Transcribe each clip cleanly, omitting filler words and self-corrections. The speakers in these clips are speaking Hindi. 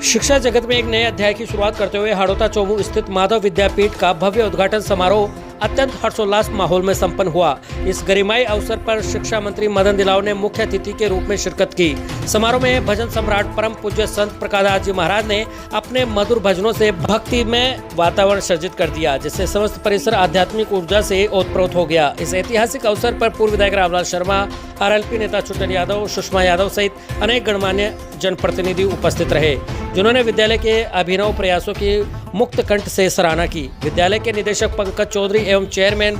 शिक्षा जगत में एक नए अध्याय की शुरुआत करते हुए हड़ौता चौमू स्थित माधव विद्यापीठ का भव्य उद्घाटन समारोह अत्यंत हर्षोल्लास माहौल में संपन्न हुआ। इस गरिमाई अवसर पर शिक्षा मंत्री मदन दिलावर ने मुख्य अतिथि के रूप में शिरकत की। समारोह में भजन सम्राट परम पूज्य संत प्रकाशदास जी महाराज ने अपने मधुर भजनों से भक्ति में वातावरण सृजित कर दिया, जिससे समस्त परिसर आध्यात्मिक ऊर्जा से ओतप्रोत हो गया। इस ऐतिहासिक अवसर पर पूर्व विधायक रामलाल शर्मा, आरएलपी नेता छुटन यादव, सुषमा यादव सहित अनेक गणमान्य जनप्रतिनिधि उपस्थित रहे, जिन्होंने विद्यालय के अभिनव प्रयासों की मुक्त कंठ से सराहना की। विद्यालय के निदेशक पंकज चौधरी एवं चेयरमैन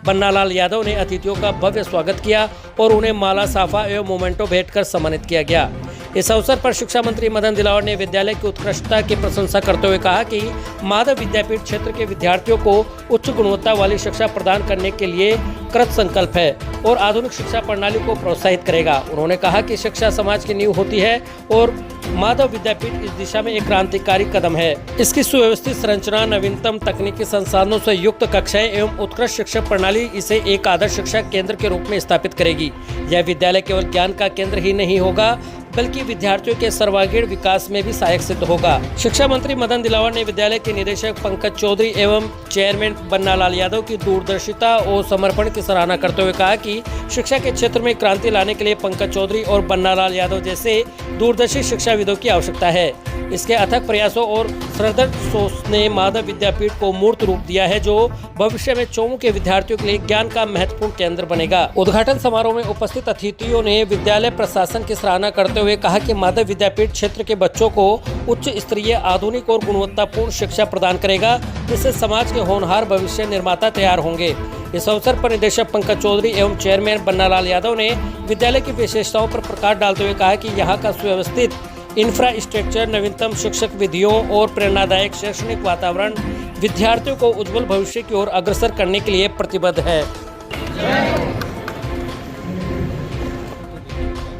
बन्नालाल यादव ने अतिथियों का भव्य स्वागत किया और उन्हें माला, साफा एवं मोमेंटो भेंट कर सम्मानित किया गया। इस अवसर पर शिक्षा मंत्री मदन दिलावर ने विद्यालय की उत्कृष्टता की प्रशंसा करते हुए कहा कि माधव विद्यापीठ क्षेत्र के विद्यार्थियों को उच्च गुणवत्ता वाली शिक्षा प्रदान करने के लिए कृत संकल्प है और आधुनिक शिक्षा प्रणाली को प्रोत्साहित करेगा। उन्होंने कहा कि शिक्षा समाज की नींव होती है और माधव विद्यापीठ इस दिशा में एक क्रांतिकारी कदम है। इसकी सुव्यवस्थित संरचना, नवीनतम तकनीकी संसाधनों से युक्त कक्षाएं एवं उत्कृष्ट शिक्षा प्रणाली इसे एक आदर्श शिक्षा केंद्र के रूप में स्थापित करेगी। यह विद्यालय केवल ज्ञान का केंद्र ही नहीं होगा, बल्कि विद्यार्थियों के सर्वांगीण विकास में भी सहायक सिद्ध होगा। शिक्षा मंत्री मदन दिलावर ने विद्यालय के निदेशक पंकज चौधरी एवं चेयरमैन बन्नालाल यादव की दूरदर्शिता और समर्पण की सराहना करते हुए कहा कि शिक्षा के क्षेत्र में क्रांति लाने के लिए पंकज चौधरी और बन्नालाल यादव जैसे दूरदर्शी शिक्षाविदों की आवश्यकता है। इसके अथक प्रयासों और श्रद्धेय सोच ने माधव विद्यापीठ को मूर्त रूप दिया है, जो भविष्य में चौमू के विद्यार्थियों के लिए ज्ञान का महत्वपूर्ण केंद्र बनेगा। उद्घाटन समारोह में उपस्थित अतिथियों ने विद्यालय प्रशासन की सराहना करते हुए कहा कि माधव विद्यापीठ क्षेत्र के बच्चों को उच्च स्तरीय, आधुनिक और गुणवत्तापूर्ण शिक्षा प्रदान करेगा, जिससे समाज के होनहार भविष्य निर्माता तैयार होंगे। इस अवसर पर निदेशक पंकज चौधरी एवं चेयरमैन बन्नालाल यादव ने विद्यालय की विशेषताओं पर प्रकाश डालते हुए कहा कि यहाँ का सुव्यवस्थित इंफ्रास्ट्रक्चर, नवीनतम शिक्षक विधियों और प्रेरणादायक शैक्षणिक वातावरण विद्यार्थियों को उज्जवल भविष्य की ओर अग्रसर करने के लिए प्रतिबद्ध है।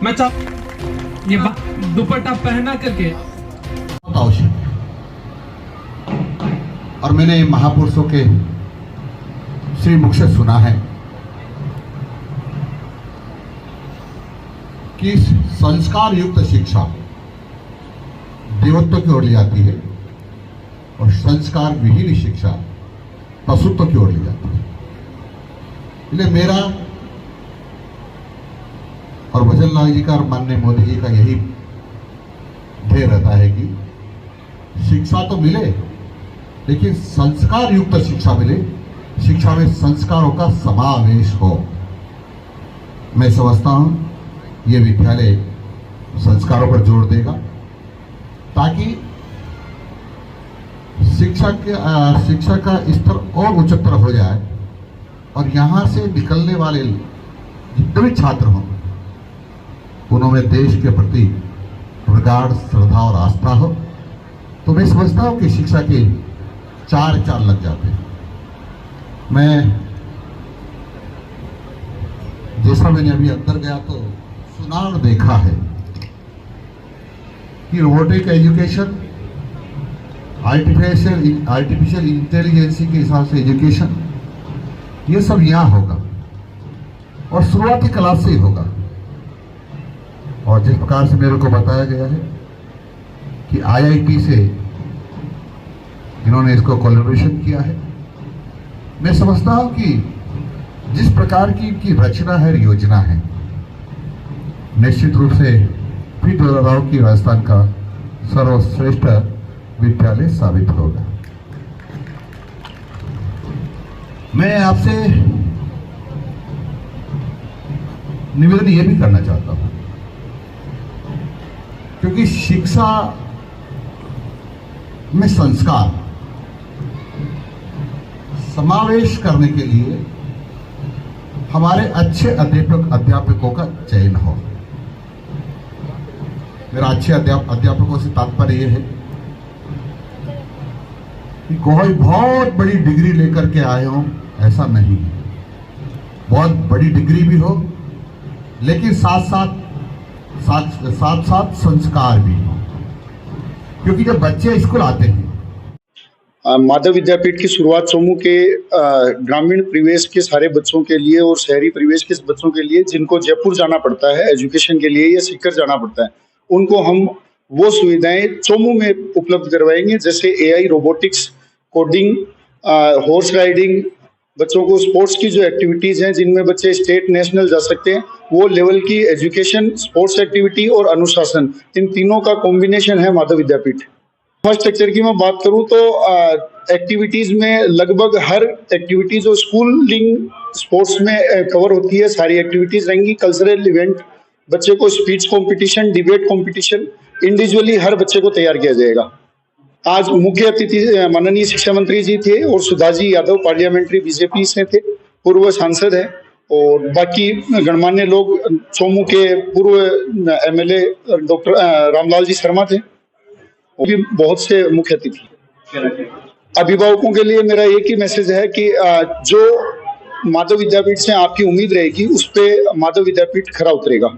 मैं ये दुपट्टा पहना करके आवश्यक है और मैंने महापुरुषों के श्री मुख से सुना है कि संस्कार युक्त शिक्षा देवत्व की ओर ले जाती है और संस्कार विहीन शिक्षा पशुत्व की ओर ले जाती है। इसलिए मेरा और भजन लाल जी का और माननीय मोदी जी का यही ध्येय रहता है कि शिक्षा तो मिले, लेकिन संस्कार युक्त शिक्षा मिले, शिक्षा में संस्कारों का समावेश हो। मैं समझता हूं ये विद्यालय संस्कारों पर जोर देगा ताकि शिक्षा का स्तर और उच्चतर हो जाए और यहाँ से निकलने वाले जितने भी छात्र हों उनमें देश के प्रति प्रगाढ़ श्रद्धा और आस्था हो। तो मैं समझता हूँ कि शिक्षा के चार लग जाते हैं। मैं जैसा मैंने अभी अंदर गया तो सुना और देखा है कि रोबोटिक एजुकेशन, आर्टिफिशियल इंटेलिजेंसी के हिसाब से एजुकेशन, ये सब यहाँ होगा और शुरुआती क्लास से ही होगा। और जिस प्रकार से मेरे को बताया गया है कि आईआईटी से इन्होंने इसको कोलैबोरेशन किया है, मैं समझता हूं कि जिस प्रकार की रचना है, योजना है, निश्चित रूप से फिर दोहराव की राजस्थान का सर्वश्रेष्ठ विद्यालय साबित होगा। मैं आपसे निवेदन ये भी करना चाहता हूं क्योंकि शिक्षा में संस्कार समावेश करने के लिए हमारे अच्छे अध्यापकों का चयन हो। मेरा अच्छे अध्यापकों से तात्पर्य यह है कि कोई बहुत बड़ी डिग्री लेकर के आए हो, ऐसा नहीं है। बहुत बड़ी डिग्री भी हो, लेकिन साथ साथ संस्कार भी हो, क्योंकि जब बच्चे स्कूल आते हैं। माधव विद्यापीठ की शुरुआत चौमू के ग्रामीण परिवेश के सारे बच्चों के लिए और शहरी परिवेश के बच्चों के लिए जिनको जयपुर जाना पड़ता है एजुकेशन के लिए या सीकर जाना पड़ता है, उनको हम वो सुविधाएं चोमू में उपलब्ध करवाएंगे, जैसे AI, robotics, coding, horse riding, बच्चों को स्पोर्ट्स की जो एक्टिविटीज हैं जिनमें बच्चे स्टेट नेशनल जा सकते हैं, वो लेवल की एजुकेशन, स्पोर्ट्स एक्टिविटी और अनुशासन, इन तीनों का कॉम्बिनेशन है माधव विद्यापीठ। इंफ्रास्ट्रक्चर की मैं बात करूं तो एक्टिविटीज में लगभग हर एक्टिविटी जो स्कूलिंग स्पोर्ट्स में कवर होती है, सारी एक्टिविटीज रहेंगी। कल्चरल इवेंट, बच्चे को speech competition, debate competition, individually हर बच्चे को तैयार किया जाएगा। आज मुख्य अतिथि माननीय शिक्षा मंत्री जी थे और सुधाजी यादव पार्लियामेंट्री बीजेपी से थे, पूर्व सांसद है, और बाकी गणमान्य लोग चोमू के पूर्व एमएलए डॉक्टर रामलाल जी शर्मा थे, वो भी बहुत से मुख्य अतिथि। अभिभावकों के लिए मेरा एक ही मैसेज है कि जो माधव विद्यापीठ से आपकी उम्मीद रहेगी उस पे माधव विद्यापीठ खरा उतरेगा।